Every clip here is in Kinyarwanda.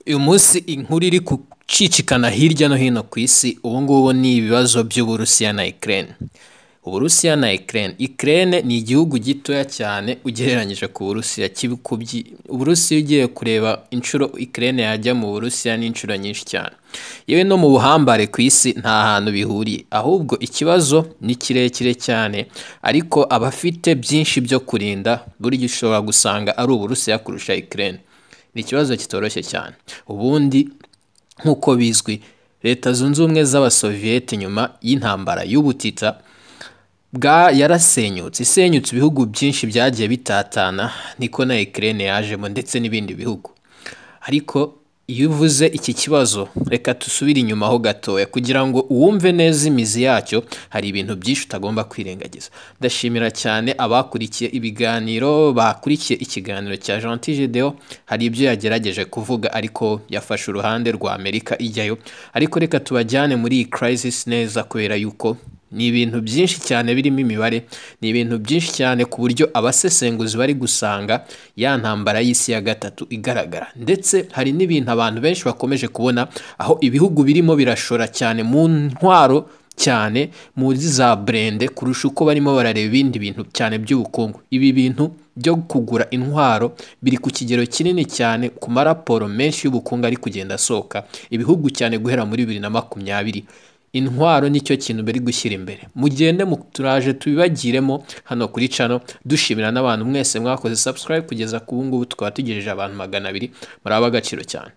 Uyu munsi inkuru iri gucicikana hirya no hino ku isi ubu ngubu ni ibibazo by'Uburusiya na Ukraine. Uburusiya na Ukraine. Ukraine ni igihugu gitoya cyane ugereranyije ku Burusiya. Uburusiya ugiye kureba inshuro Ukraine yajya mu Burusiya ni inshuro nyinshi cyane. Yewe no mu buhambare ku isi nta hantu bihuriye. Ahubwo ikibazo ni kirekire cyane ariko abafite byinshi byo kurinda burya ushobora gusanga ari Uburusiya kurusha Ukraine. Ni ikibazo kitoroshye cyane. Ubundi nk'uko bizwi Leta Zunze Ubumwe z'Abasoviyeti nyuma y'intambara y'ubutita yarasenyutse ibihugu byinshi byagiye bitatana niko na Ukraine yajemo ndetse n'ibindi bihugu. Ariko iyo uvuze iki kibazo reka tusubire inyuma ho gatoya kugira ngo uwumve neza imizi yacyo, hari ibintu byinshi utagomba kwirengagiza. Ndashimira cyane abakurikiye ibiganiro, bakurikiye ikiganiro cya Gentil Gedeon, hari ibyo yagerageje kuvuga ariko yafashe uruhande rwa Amerika ijyayo. Ariko reka tubajyane muri iyi crisis neza kubera yuko ni ibintu byinshi cyane birimo imibare, ni ibintu byinshi cyane ku buryo abasesenguzi bari gusanga ya ntambara y'isi ya gatatu igaragara. Ndetse hari n'ibintu abantu benshi bakomeje kubona aho ibihugu birimo birashora cyane mu ntwaro cyane muri za brende kurusha uko barimo barareba ibindi bintu cyane by'ubukungu. Ibi bintu byo kugura intwaro biri ku kigero kinini cyane ku maraporo menshi y'ubukungu ari kugenda asohoka ibihugu cyane guhera muri 2020. Intwaro nicyo kintu bari gushyira imbere. Mugende turaje tubibagiremo hano kuri channel, dushimira n'abantu mwese mwakoze subscribe kugeza ku ngubu tukaba tugejeje abantu 200, muri abagaciro cyane.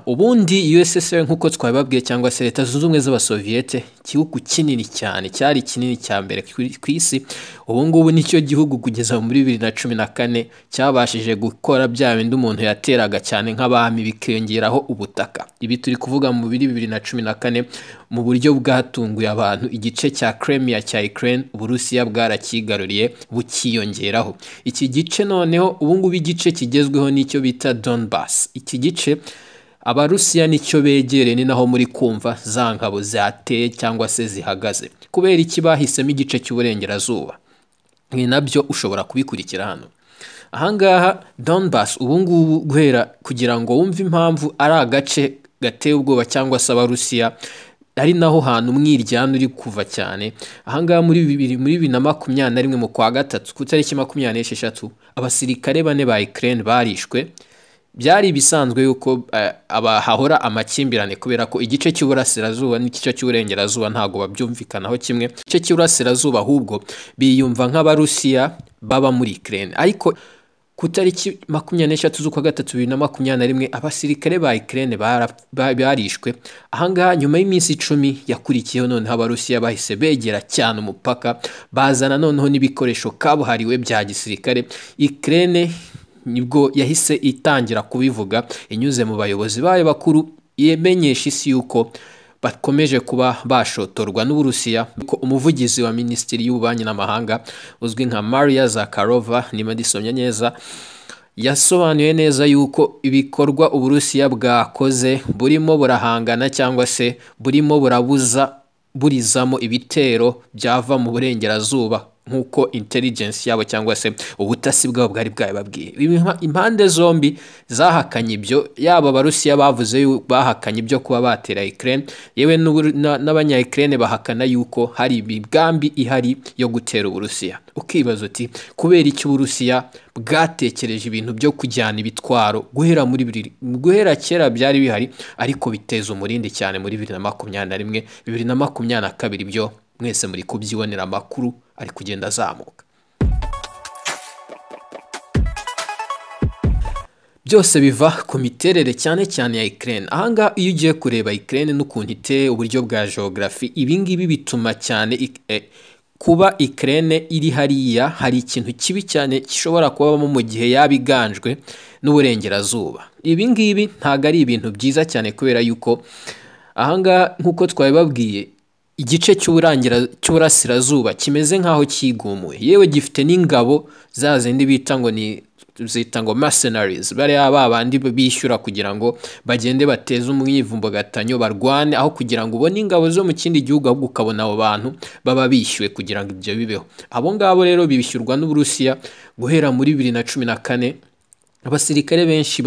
Ubundi USSR nkuko twabibabwiye cyangwa se Leta Zunze Ubumwe z'Abasoviyete, igihugu kinini cyane, cyari kinini cya mbere ku isi. Ubu ngubu nicyo gihugu kugeza muri 2014 cyabashije gukora bya bindi umuntu yateraga cyane nk'abami bikiyongeraho ubutaka. Ibi turi kuvuga mu 2014 mu buryo bwatunguye abantu. Igice cya Crimea cya Ukraine Uburusiya bwarakigaruriye bukiyongeraho. Iki gice noneho ubu ngubu igice kigezweho nicyo bita Donbass. Iki gice Abarusiya nicyo begereye, ni naho muri kumva za ngabo zateye cyangwa se zihagaze. Kubera iki bahisemo igice cy'uburengerazuba? Ni nabyo ushobora kubikurikira hano. Ahangaha Donbass ubu ngubu guhera kugira ngo wumve impamvu ari agace gateye ubwoba cyangwa se Abarusiya ari naho hantu umwiryane uri kuva cyane. Ahangaha muri 2021 mu kwa gatatu ku tariki 26 abasirikare 4 ba Ukraine barishwe. Byari bisanzwe yuko hahora amakimbirane kubera ko igice cy'uburasirazuba n'igice cy'uburengerazuba ntago babyumvikanaho kimwe. Igice cy'uburasirazuba ahubwo biyumva nk'Abarusiya baba muri Ukraine. Ariko ku tariki 23 z'ukwa gatatu 2021 abasirikare ba Ukraine barishwe. Ahangaha nyuma y'iminsi 10 yakurikiyeho noneho Abarusiya bahise begera cyane umupaka, bazana noneho n'ibikoresho kabuhariwe bya gisirikare. Ukraine nibwo yahise itangira kubivuga inyuze mu bayobozi bayo bakuru, yemenyesha isi yuko bakomeje kuba bashotorwa n'Uburusiya. Ko umuvugizi wa Minisitiri y'Ububanyi n'Amahanga uzwi nka Maria Zakharova, niba ndisomye neza, yasobanuye neza yuko ibikorwa Uburusiya bwakoze burimo burahangana cyangwa se burimo burizamo ibitero byava mu burengerazuba nkuko intelligence yabo cyangwa se ubutasi bwabo bwari bwababwiye. Impande zombi zahakanye ibyo, yaba Abarusiya bavuze bahakanye ibyo kuba batera Ukraine, yewe n'abanya Ukraine bahakana yuko hari imigambi ihari yo gutera Uburusiya. Ukibaza uti kubera iki Uburusiya bwatekereje ibintu byo kujyana ibitwaro guhera kera byari bihari ariko biteza umurindi cyane muri 2021 2022 byo mwese muri kubyibonera amakuru ari kugenda azamuka. Byose biva ku miterere cyane cyane ya Ukraine. Ahangaha iyo ugiye kureba Ukraine n'ukuntu iteye uburyo bwa geography, ibingibi bituma cyane kuba Ukraine iri hariya hari ikintu kibi cyane gishobora kubamo mu gihe yabiganjwe n'uburengerazuba. Ibingibi ntago ari ibintu byiza cyane kubera yuko ahangaha nkuko twabibabwiye igice cy'uburasirazuba kimeze nkaho kigumuye, yewe gifite n'ingabo zazindi bita ngo ni zita ngo mercenaries, bariya babandi bishyura kugira ngo bagende bateze umwivumbagatanya barwane, aho kugira ngo ubone ingabo zo mu kindi gihugu, ahubwo ukabona abo bantu baba bishyuwe kugira ngo ibyo bibeho. Abo ngabo rero bishyurwa n'Uburusiya guhera muri 2014. Abasirikare benshi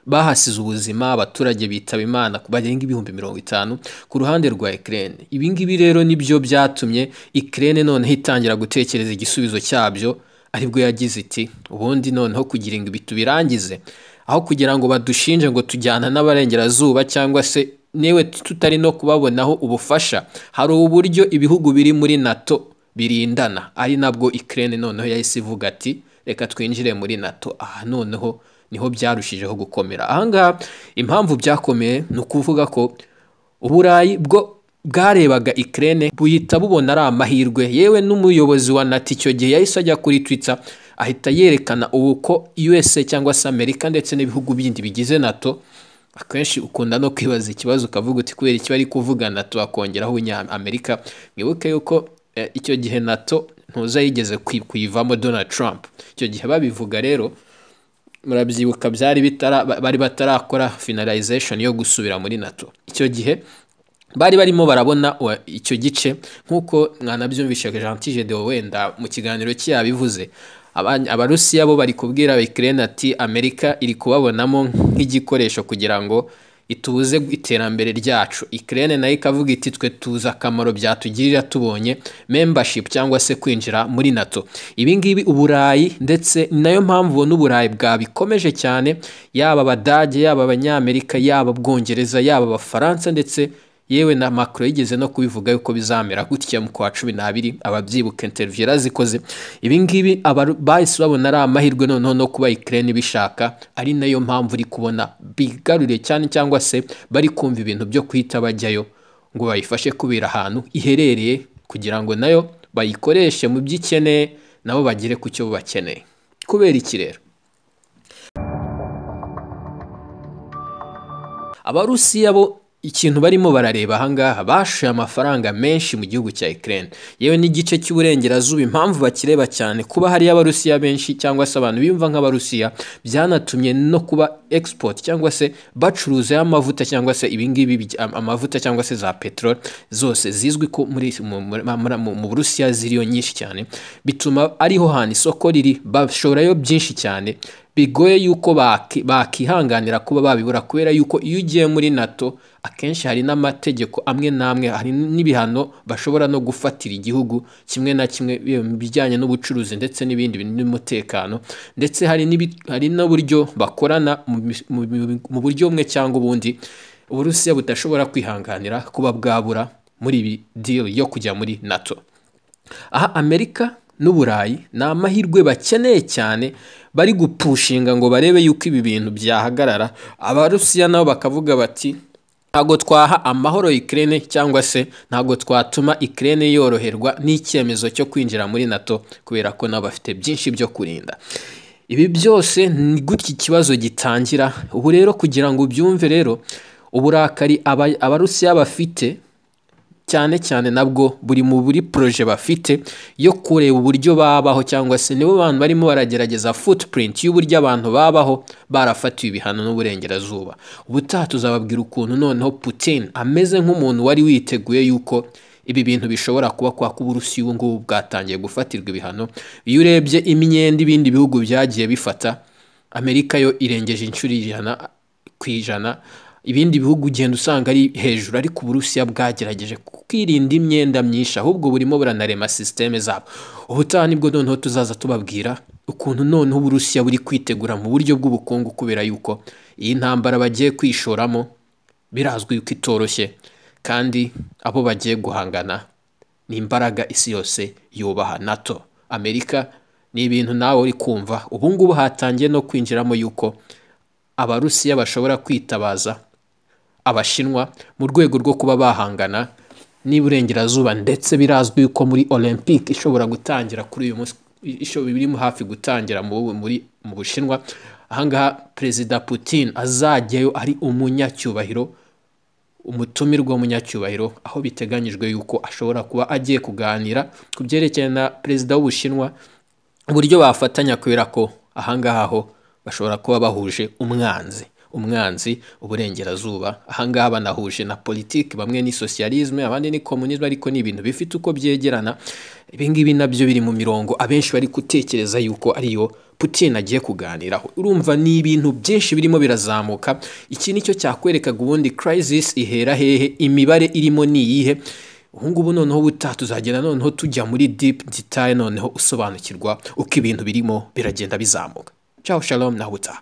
bahasize ubuzima, abaturage bitaba Imana barenga 50,000 ku ruhande rwa Ukraine. Ibi ngibi rero nibyo byatumye Ukraine noneho itangira gutekereza igisubizo cyabyo, aribwo yagize iti ubundi noneho kugira ngo ibitu birangize, aho kugira ngo badushinje ngo tujyana n'abarengerazuba cyangwa se newe tutari no kubabonaho ubufasha, hari uburyo ibihugu biri muri NATO birindana. Ari nabwo Ukraine noneho yahise ivuga ati reka twinjire muri NATO. Aha noneho niho byarushijeho gukomera. Ahangaha impamvu byakomeye ni ukuvuga ko Uburayi bwo bwarebaga Ukraine buhita bubona ari amahirwe. Yewe n'umuyobozi wa NATO icyo gihe yahise ajya kuri Twitter ahita yerekana ubu ko USA cyangwa se Amerika ndetse n'ibihugu bindi bigize NATO, akenshi ukunda no kwibaza ikibazo ukavuga uti kubera iki bari kuvuga NATO akongeraho Amerika. Mwibuke yuko icyo gihe NATO ntuza yigeze kuyivamo Donald Trump. Icyo gihe babivuga rero murabyibuka bari batarakora finalization yo gusubira muri NATO. Icyo gihe bari barimo barabona icyo gice, nkuko mwanabyumvishe Gentil Gedeon wenda mu kiganiro cye yabivuze. Abarusiya bo bari kubwira Ukraine ati Amerika iri kubabonamo nk'igikoresho kugira ngo itubuze iterambere ryacu. Ukraine nayo ikavuga iti twe tuza akamaro byatugirira tubonye membership cyangwa se kwinjira muri NATO. Ibi ngibi Uburayi ndetse nayo mpamvu n'Uburayi bwabikomeje cyane, yaba Abadage, yaba Abanyamerika, yaba Bwongereza, yaba Abafaransa, ndetse yewe na Macron yigeze no kubivuga yuko bizamera gutya mu kwa 12. Ababyibuka interview yarazikoze. Ibi ngibi bahise babona ari amahirwe noneho no kuba Ukraine bishaka, ari nayo mpamvu uri kubona bigaruriye cyane cyangwa se bari kumva ibintu byo kwita bajyayo ngo bayifashe kubera ahantu iherereye, kugira ngo nayo bayikoreshe mu by'ikeneye nabo bagire ku cyo bakeneye. Kubera iki rero Abarusiya bo ikintu barimo barareba ahangaha, bashoye amafaranga menshi mu gihugu cya Ukraine, yewe n'igice cy'uburengerazuba. Impamvu bakireba cyane kuba hari Abarusiya benshi cyangwa se abantu bimva nk'Abarusiya, byanatumye no kuba export cyangwa se bacuruza amavuta cyangwa se ibingibi amavuta cyangwa se za petrol zose zizwi ko mu Burusiya ziriyo nyinshi cyane, bituma ariho hantu isoko riri, bashorayo byinshi cyane, bigoye yuko bakihanganira kuba babibura, kubera yuko iyo ugiye muri NATO akenshi hari n'amategeko amwe namwe, hari n'ibihano bashobora no gufatira igihugu kimwe na kimwe bijyanye n'ubucuruzi ndetse n'ibindi bintu n'umutekano, ndetse hari n'uburyo bakorana mu buryo bumwe cyangwa ubundi Uburusiya budashobora kwihanganira kuba bwabura muri ibi deal yo kujya muri NATO. Aha Amerika n'Uburayi ni amahirwe bakeneye cyane, bari gupushinga ngo barebe yuko ibi bintu byahagarara. Abarusiya nabo bakavuga bati ntago twaha amahoro Ukraine cyangwa se ntago twatuma Ukraine yoroherwa n'icyemezo cyo kwinjira muri NATO, kubera ko nabo bafite byinshi byo kurinda. Ibi byose ni gutya ikibazo gitangira. Ubu rero kugira ngo ubyumve rero, uburakari Abarusiya bafite cyane cyane nabwo buri projet bafite yo kureba uburyo babaho, cyangwa se nibo bantu barimo baragerageza footprint y'uburyo abantu babaho barafatiwe ibihano n'uburengerazuba. Ubutaha tuzababwira ukuntu noneho Putin ameze nk'umuntu wari witeguye yuko ibi bintu bishobora kuba kwa Uburusiya ubu ngubu bwatangiye gufatirwa ibihano. Iyo urebye imyenda ibindi bihugu byagiye bifata, Amerika yo irengeje inshuro 100%, ibindi bihugu ugenda usanga ari hejuru, ariko Uburusiya bwagerageje kwirinda imyenda myinshi, ahubwo burimo buranarema systeme zabo. Ubutaha nibwo noneho tuzaza tubabwira ukuntu noneho Uburusiya buri kwitegura mu buryo bw'ubukungu, kubera yuko iyi ntambara bagiye kwishoramo birazwi yuko itoroshye, kandi abo bagiye guhangana ni imbaraga isi yose yubaha. NATO, Amerika, ni ibintu nawe uri kumva ubu ngubu hatangiye no kwinjiramo yuko Abarusiya bashobora kwitabaza Abashinwa mu rwego rwo kuba bahangana n'Iburengerazuba, ndetse birazwi yuko muri Olympic ishobora gutangira kuri uyu munsi, birimo hafi gutangira mu Bushinwa. Ahangaha Perezida Putin azajyayo ari umunyacyubahiro, umutumirwa w'umunyacyubahiro, aho biteganyijwe yuko ashobora kuba agiye kuganira ku byerekeye na Perezida w'Ubushinwa uburyo bafatanya, kubera ko ahangaha ho bashobora kuba bahuje umwanzi uburengerazuba, ahangaha banahuje na politiki, bamwe ni socialisme abandi ni communisme, ariko ni ibintu bifite uko byegerana. Ibingibi nabyo biri mu mirongo abenshi bari gutekereza yuko ariyo Putin agiye kuganiraho. Urumva ni ibintu byinshi birimo birazamuka. Iki nicyo cyakwerekaga ubundi crisis ihera hehe, imibare irimo ni iyihe. Ubungubu noneho butaha tuzagenda noneho tujya muri deep detail, noneho usobanukirwa uko ibintu birimo biragenda bizamuka. Ciao, shalom, na butaha.